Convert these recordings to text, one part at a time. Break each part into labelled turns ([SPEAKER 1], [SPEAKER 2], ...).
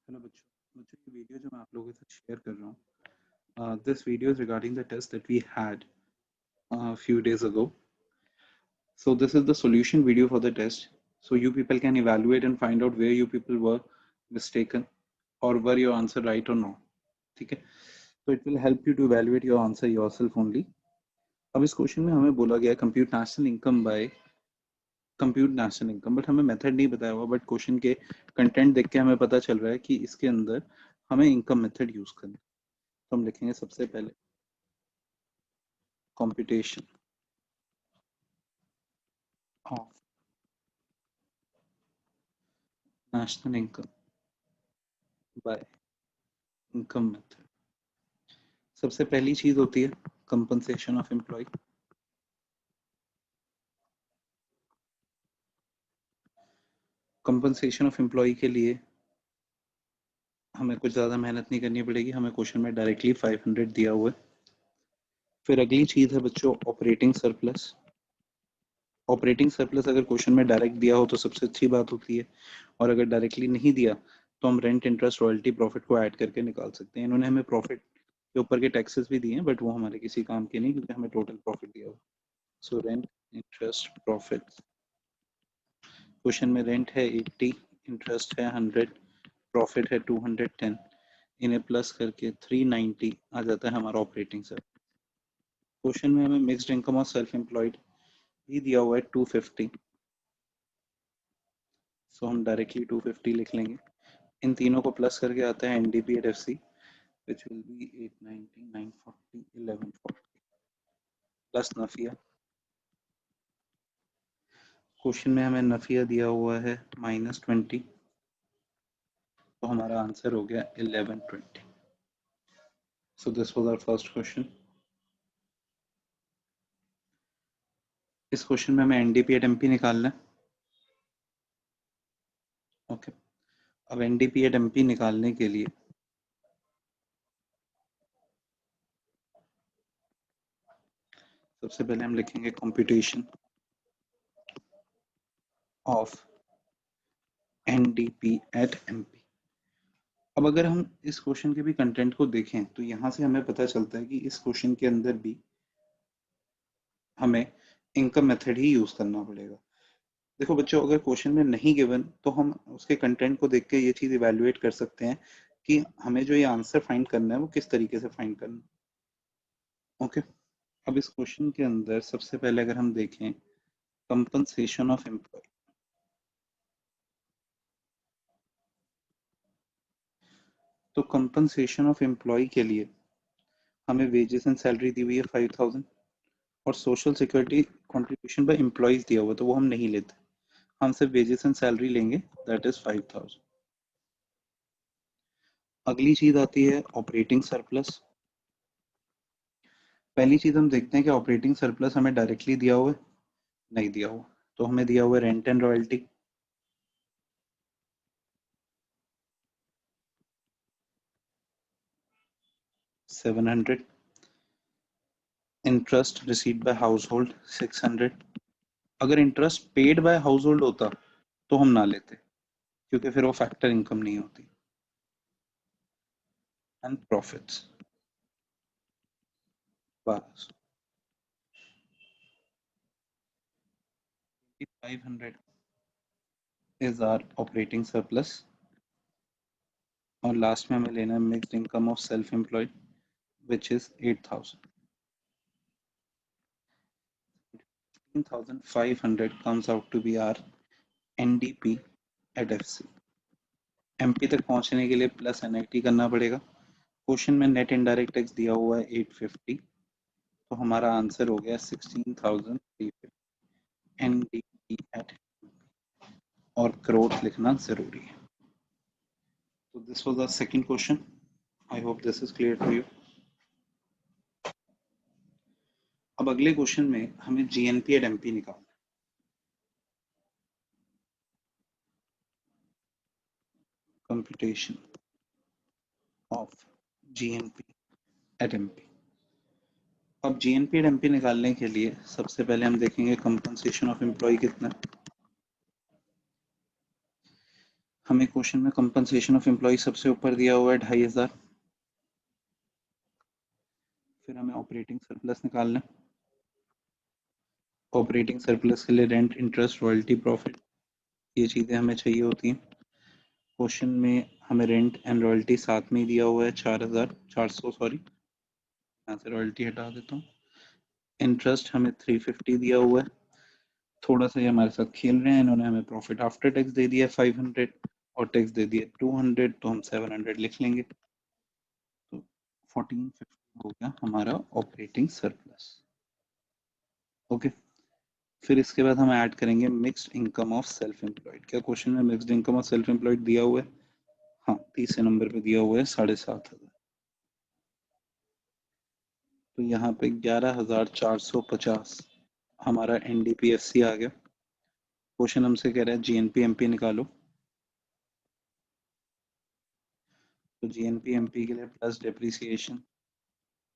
[SPEAKER 1] Hello बच्चों ये video जो मैं आप लोगों के साथ शेयर कर रहा हूँ this video is regarding the test that we had few days ago. So this is the solution video for the test, so you people can evaluate and find out where you people were mistaken or were your answer right or no. ठीक है, so it will help you to evaluate your answer yourself only. अब इस question में हमें बोला गया compute national income by compute national income, but हमें method नहीं बताया हुआ, बट क्वेश्चन के कंटेंट देख के हमें पता चल रहा है कि इसके अंदर हमें इनकम मेथड यूज करना है। तो हम लिखेंगे सबसे पहले computation of national income by income method। सबसे पहली चीज होती है compensation of employee. Compensation of employee के लिए हमें कुछ ज्यादा मेहनत नहीं करनी पड़ेगी, हमें क्वेश्चन में डायरेक्टली 500 दिया हुआ है। फिर अगली चीज है बच्चों ऑपरेटिंग सरप्लस। ऑपरेटिंग सरप्लस अगर क्वेश्चन में डायरेक्ट दिया हो तो सबसे अच्छी बात होती है, और अगर डायरेक्टली नहीं दिया तो हम रेंट इंटरेस्ट रॉयल्टी प्रॉफिट को ऐड करके निकाल सकते हैं। इन्होंने हमें प्रॉफिट के ऊपर के टैक्सेस भी दिए हैं, बट वो हमारे किसी काम के नहीं, क्योंकि हमें टोटल प्रॉफिट दिया हुआ। So rent interest profit, question में रेंट है 80, इंटरेस्ट है 100, प्रॉफिट है 210, इन्हें प्लस करके 390 आ जाता है हमारा ऑपरेटिंग सर। क्वेश्चन में हमें मिक्स्ड इनकम और सेल्फ एम्प्लॉयड भी दिया हुआ है 250, सो हम डायरेक्टली 250 लिख लेंगे। इन तीनों को प्लस करके आता है NDP at F C, which will be 890, 940, 1140 plus NFIA. Question में हमें नफिया दिया हुआ है -20, तो हमारा आंसर हो गया 1120। So this was our first question. इस क्वेश्चन में हमें एनडीपी एट एमपी निकालना है। ओके, अब एनडीपी एट एमपी निकालने के लिए सबसे पहले हम लिखेंगे computation of NDP at MP. अब अगर हम इस क्वेश्चन के भी कंटेंट को देखें तो यहाँ से हमें पता चलता है कि इस क्वेश्चन के अंदर भी हमें इनकम मेथड ही यूज करना पड़ेगा। देखो बच्चों, अगर क्वेश्चन में नहीं गिवन तो हम उसके कंटेंट को देख के ये चीज इवेल्युएट कर सकते हैं कि हमें जो ये आंसर फाइंड करना है वो किस तरीके से फाइंड करना है। ओके, अब इस क्वेश्चन के अंदर सबसे पहले अगर हम देखें कंपनसेशन ऑफ एम्प्लॉय, तो कंपनसेशन ऑफ एम्प्लॉय के लिए हमें वेजेस एंड सैलरी दी हुई है 5000, और social security contribution by employees दिया हुआ, तो वो हम नहीं लेते, हम सिर्फ वेजेस एंड सैलरी लेंगे, दैट इज 5000। अगली चीज आती है ऑपरेटिंग सरप्लस। पहली चीज हम देखते हैं कि ऑपरेटिंग सरप्लस हमें डायरेक्टली दिया हुआ है, नहीं दिया हुआ, तो हमें दिया हुआ है rent and royalty, $700, interest received by house hold 600। अगर interest paid by house hold होता तो हम ना लेते, क्योंकि फिर वो फैक्टर इनकम नहीं होती। And profits 500 is are operating surplus, और लास्ट में हमें लेना है mixed income of self employed which is 8000। 1500 comes out to be our NDP at FC। MP तक पहुंचने के लिए प्लस एनआईटी करना पड़ेगा। क्वेश्चन में नेट इनडायरेक्ट टैक्स दिया हुआ है 850, तो हमारा आंसर हो गया 16,350 एनडीपी एट, और करोड़ लिखना जरूरी है। तो this was the second question, I hope this is clear to you. अब अगले क्वेश्चन में हमें जीएनपी एट एमपी निकालना है। Computation of GNP at MP. अब जीएनपी एट एमपी निकालने के लिए सबसे पहले हम देखेंगे कंपनसेशन ऑफ एम्प्लॉय कितना है। हमें क्वेश्चन में कंपनसेशन ऑफ एम्प्लॉय सबसे ऊपर दिया हुआ है 2500। फिर हमें ऑपरेटिंग सरप्लस निकालना है। ऑपरेटिंग सरप्लस के लिए रेंट, इंटरेस्ट, रॉयल्टी, प्रॉफिट, ये चीज़ें हमें चाहिए होती हैं। क्वेश्चन में हमें रेंट एंड रॉयल्टी साथ में ही दिया हुआ है 4,400, सॉरी यहाँ से रॉयल्टी हटा देता हूँ। इंटरेस्ट हमें 350 दिया हुआ है। थोड़ा सा ये हमारे साथ खेल रहे हैं, इन्होंने हमें प्रॉफिट आफ्टर टैक्स दे दिया 500 और टैक्स दे दिया 200, तो हम 700 लिख लेंगे। तो 1450 हो गया हमारा ऑपरेटिंग सरप्लस। ओके, फिर इसके बाद हम ऐड करेंगे mixed income of self employed. क्या क्वेश्चन में mixed income of self employed दिया हुआ है? हाँ, तीसरे नंबर पे दिया हुआ है 7,500। तो यहाँ पे 11,450 हमारा एनडीपीएफसी आ गया। क्वेश्चन हमसे कह रहा है जीएनपी एमपी निकालो। तो जीएनपी एमपी के लिए plus depreciation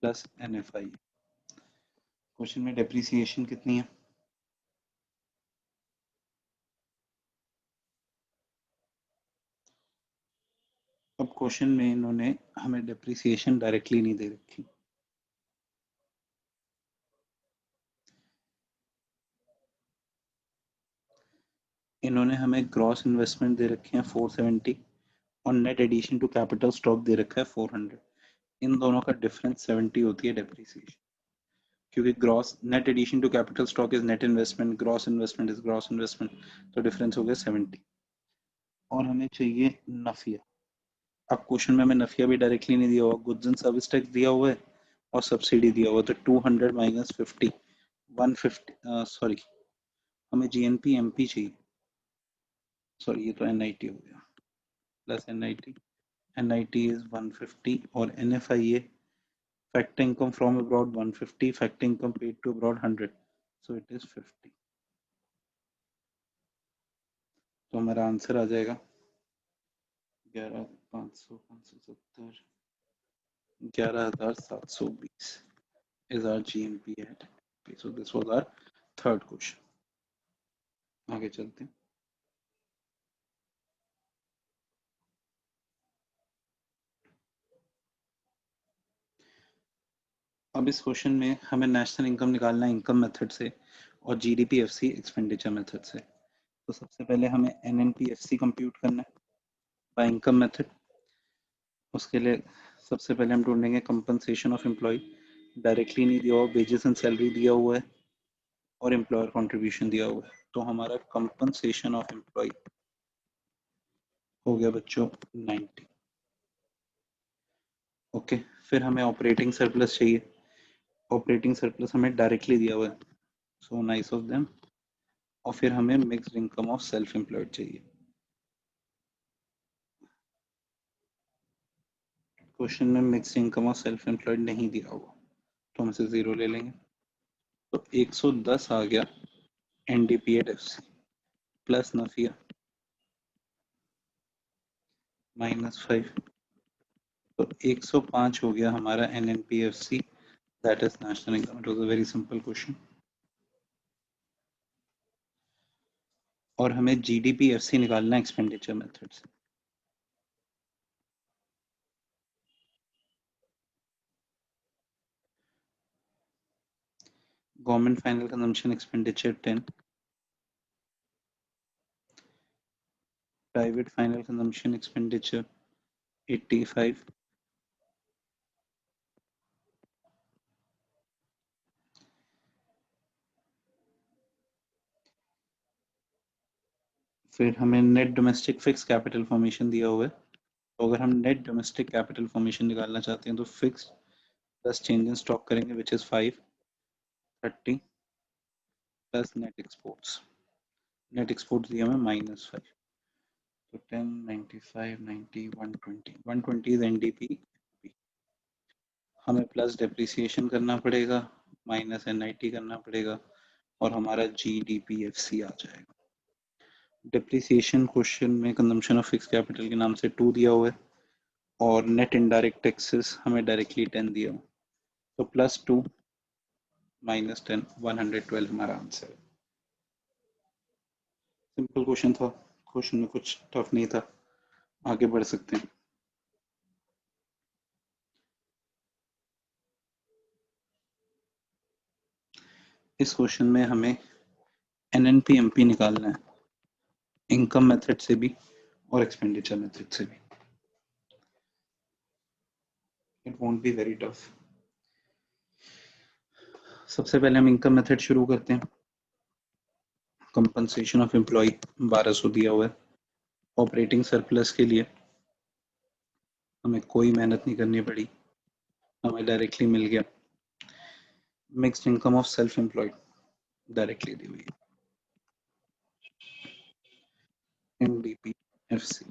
[SPEAKER 1] plus NFI. Question में डेप्रिसिएशन कितनी है? अब क्वेश्चन में इन्होंने हमें डेप्रिसिएशन डायरेक्टली नहीं दे रखी। इन्होंने हमें ग्रॉस इन्वेस्टमेंट दे रखे हैं 470 और net addition to capital stock दे रखा है 400। इन दोनों का डिफरेंस 70 होती है डेप्रिसिएशन, क्योंकि gross net addition to capital stock is net investment, gross investment is gross investment, तो डिफरेंस हो गया 70। और हमें चाहिए नफिया। अब क्वेश्चन में हमें नफिया भी डायरेक्टली नहीं दिया हुआ, गुड्स एंड सर्विस टैक्स दिया हुआ है और सब्सिडी दिया हुआ है, तो 200 माइनस 50 150, सॉरी हमें जीएनपी एमपी चाहिए, सॉरी ये तो एनआईटी हो गया, प्लस एनआईटी। एनआईटी इज 150 और एनएफआई है factor income from abroad 150, factor income paid to abroad 100, so it is 50। तो हमारा आंसर आ जाएगा 11,570 11,720 is our GMP at NP. So this was our third question. आगे चलते हैं। अब इस क्वेश्चन में हमें नेशनल इनकम निकालना है इनकम मेथड से और जीडीपीएफसी एक्सपेंडिचर मेथड से। तो सबसे पहले हमें एनएनपीएफसी कंप्यूट करना है बाय इनकम मेथड। उसके लिए सबसे पहले हम ढूंढेंगे कंपनसेशन ऑफ एम्प्लॉय। डायरेक्टली नहीं दिया हुआ, वेजेस एंड सैलरी दिया हुआ है और एम्प्लॉयर कंट्रीब्यूशन दिया हुआ है। तो हमारा कंपनसेशन ऑफ एम्प्लॉय हो गया बच्चों 90। ओके, फिर हमें ऑपरेटिंग सरप्लस चाहिए। ऑपरेटिंग सरप्लस हमें डायरेक्टली दिया हुआ है, सो नाइस ऑफ देम। और फिर हमें mixed income of self employed चाहिए। क्वेश्चन में mixed income of self employed नहीं दिया हुआ, तो हम इसे 0 ले लेंगे। तो 110 आ गया एनडीपीएफसी प्लस नफिया -5, तो 105 हो गया हमारा NNPFC, that is national income. It was a very simple question. और हमें जीडीपीएफसी निकालना एक्सपेंडिचर मेथड से। Government final consumption expenditure 10, private final consumption expenditure 85, फिर हमें net domestic fix capital formation दिया हुआ है। तो अगर हम नेट डोमेस्टिक कैपिटल फॉर्मेशन निकालना चाहते हैं तो fix plus change in stock करेंगे which is 530 plus net exports. Net exports दिया हमें -5, तो 10 95 90 120 120 इज एनडीपी। हमें प्लस डेप्रिसिएशन करना पड़ेगा, माइनस एनआईटी करना पड़ेगा और हमारा जीडीपीएफसी आ जाएगा। डेप्रिसिएशन क्वेश्चन में कंजम्पशन ऑफ फिक्स कैपिटल के नाम से 2 दिया हुआ है और नेट इनडायरेक्ट टैक्सेस हमें डायरेक्टली 10 दिया हुआ, तो +2 -10 112 हमारा आंसर है। सिंपल क्वेश्चन था, क्वेश्चन में कुछ टफ नहीं था। आगे बढ़ सकते हैं। इस क्वेश्चन में हमें एनएनपी एमपी निकालना है, इनकम मेथड से भी और एक्सपेंडिचर मेथड से भी। It won't be very tough. सबसे पहले हम इनकम मेथड शुरू करते हैं। कंपनसेशन ऑफ एम्प्लॉय 1200 दिया हुआ है। ऑपरेटिंग सरप्लस के लिए हमें कोई मेहनत नहीं करनी पड़ी, हमें डायरेक्टली मिल गया। Mixed income of self employed directly दी हुई है, NDPFC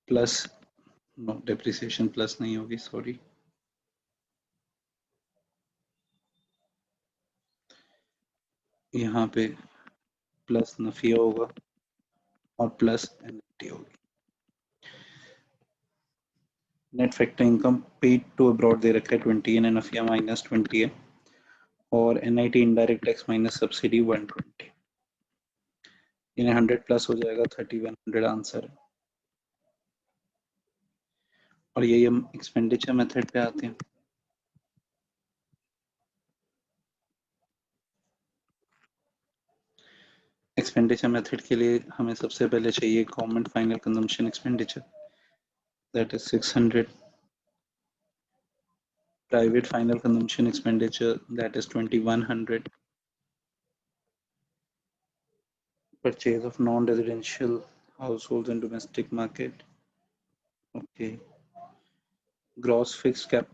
[SPEAKER 1] plus, no depreciation plus नहीं होगी, सॉरी, यहाँ पे प्लस नफिया होगा और प्लस एनएफटी होगी। Net factor income paid to abroad दे रखा है 20 है, नफिया -20 है, और NIT indirect tax minus subsidy 120, इन्हें 100 प्लस हो जाएगा, 3100 आंसर है। और यही हम एक्सपेंडिचर मेथड पे आते हैं। एक्सपेंडिचर मेथड के लिए हमें सबसे पहले चाहिए government final consumption expenditure, that is 600, private final consumption expenditure that is 2100, purchase of non-residential households in domestic market, okay, gross fix cap,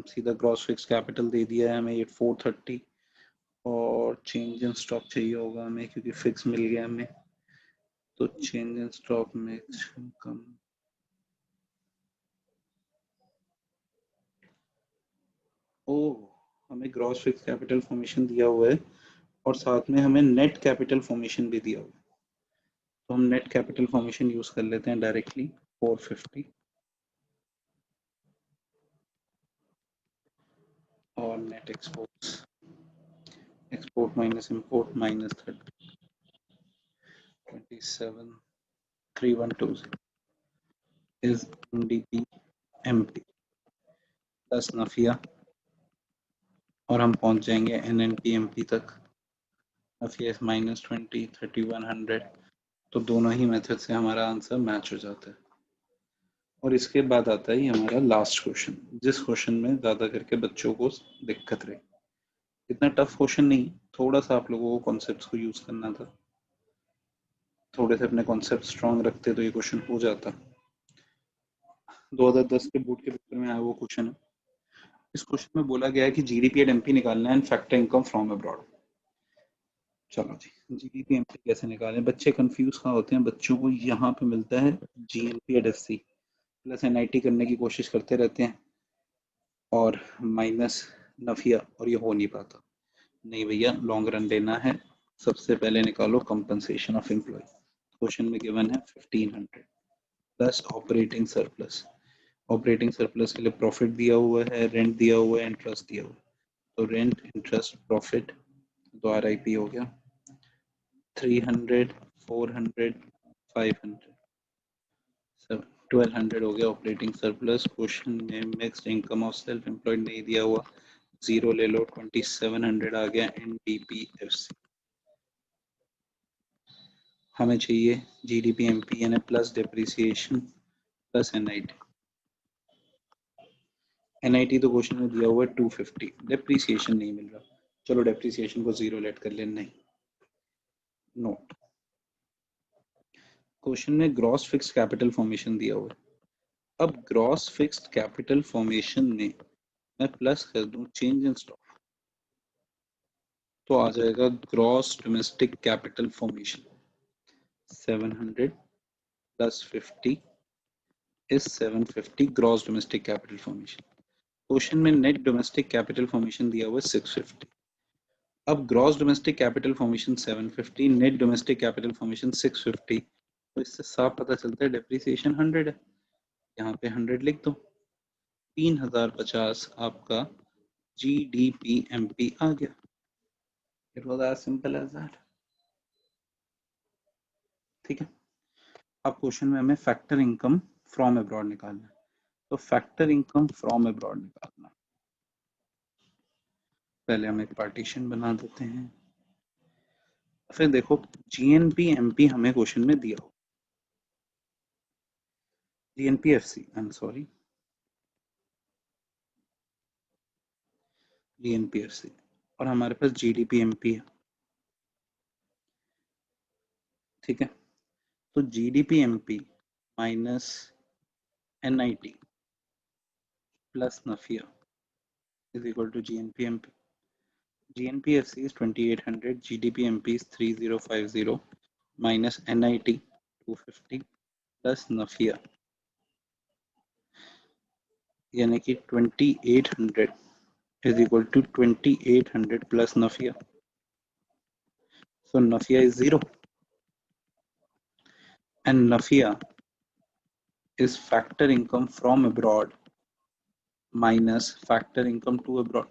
[SPEAKER 1] सीधा ग्रॉस फिक्स कैपिटल दे दिया है हमें, ये 430, और चेंज इन स्टॉक चाहिए होगा हमें क्योंकि फिक्स मिल गया हमें, तो चेंज इन स्टॉक में कम, ओ, हमें ग्रॉस फिक्स कैपिटल फॉर्मेशन दिया हुआ है और साथ में हमें नेट कैपिटल फॉर्मेशन भी दिया हुआ है, तो हम नेट कैपिटल फॉर्मेशन यूज कर लेते हैं डायरेक्टली। 450 और net exports, export minus import minus 30, 27,3120 is NDP MP plus NFIA, और हम पहुंच जाएंगे NNP MP तक। नफिया इज -20, 3100, तो दोनों ही मेथड से हमारा आंसर मैच हो जाता है। और इसके बाद आता है हमारा लास्ट क्वेश्चन, जिस क्वेश्चन में ज्यादा करके बच्चों को दिक्कत रही। इतना टफ क्वेश्चन नहीं, थोड़ा सा आप लोगों को कॉन्सेप्ट्स को यूज करना था, थोड़े से अपने कॉन्सेप्ट स्ट्रांग रखते तो ये क्वेश्चन हो जाता। 2010 के बोर्ड के पेपर में आया वो क्वेश्चन है। इस क्वेश्चन में बोला गया है कि जीडीपी एंड एमपी निकालना है and factor income from abroad. चलो जी, जीडीपी एमपी कैसे निकालें, बच्चे कंफ्यूज कहाँ होते हैं, बच्चों को यहाँ पे मिलता है GNP and FC plus NIT करने की कोशिश करते रहते हैं और माइनस नफिया, और ये हो नहीं पाता। नहीं भैया, लॉन्ग रन लेना है। सबसे पहले निकालो कंपनसेशन ऑफ एम्प्लॉय, क्वेश्चन में गिवन है 1500 plus operating surplus. Operating surplus के लिए प्रॉफिट दिया हुआ है, रेंट दिया हुआ है, इंटरेस्ट दिया हुआ है, तो रेंट इंटरेस्ट प्रॉफिट, तो आरआईपी हो गया 300, 400, 500, सब 1200 हो गया ऑपरेटिंग सरप्लस। क्वेश्चन में mixed income of self employed नहीं दिया हुआ, जीरो ले लो, 2700 आ गया एनडीपीएफसी। हमें चाहिए जीडीपी एमपी यानी plus depreciation plus NIT. NIT तो क्वेश्चन में दिया हुआ है 250, डेप्रिसिएशन नहीं मिल रहा, चलो डेप्रिसिएशन को जीरो लेट कर ले, नहीं, नोट। क्वेश्चन में ग्रॉस फिक्स कैपिटल फॉर्मेशन दिया हुआ है। अब ग्रॉस फिक्स्ड कैपिटल फॉर्मेशन में मैं प्लस कर दूं चेंज इन स्टॉक, तो आ जाएगा gross domestic capital formation 700 plus 50 is 750 gross domestic capital formation. Question में नेट डोमेस्टिक कैपिटल फॉर्मेशन दिया हुआ है 650। अब gross domestic capital formation 750, net domestic capital formation 650, तो इससे साफ पता चलता है डेप्रिसिएशन 100 है, यहाँ पे 100 लिख दो, 3050 आपका GDPMP आ गया। It was as simple as that. ठीक है, अब क्वेश्चन में हमें फैक्टर इनकम फ्रॉम अब्रॉड निकालना है, तो फैक्टर इनकम फ्रॉम अब्रॉड निकालना, पहले हम एक पार्टीशन बना देते हैं। फिर देखो जीएनपी एमपी हमें क्वेश्चन में दिया हो, GNP FC, I am sorry, GNP FC, और हमारे पास जीडीपी एमपी है, ठीक है। तो GDP MP minus NIT plus NFIA is equal to GNP MP. GNP FC is 2800, GDP MP is 3050 minus NIT 250 plus Nafiya यानी कि 2800 is equal to 2800 plus Nafiya. So Nafiya is 0 and Nafiya is factor income from abroad minus factor income to abroad.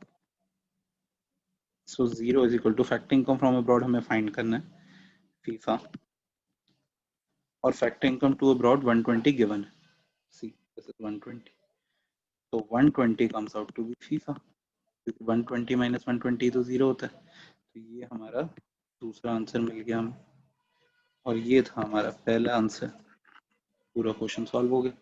[SPEAKER 1] So 0 is equal to factor income from abroad हमें find करना है FIFA, और factor income to abroad 120 given है. See, this is 120. तो 120 comes out to be FIFA, क्योंकि 120 minus 120 तो 0 होता है. तो ये हमारा दूसरा आंसर मिल गया हमें, और ये था हमारा पहला आंसर. पूरा क्वेश्चन सॉल्व हो गया.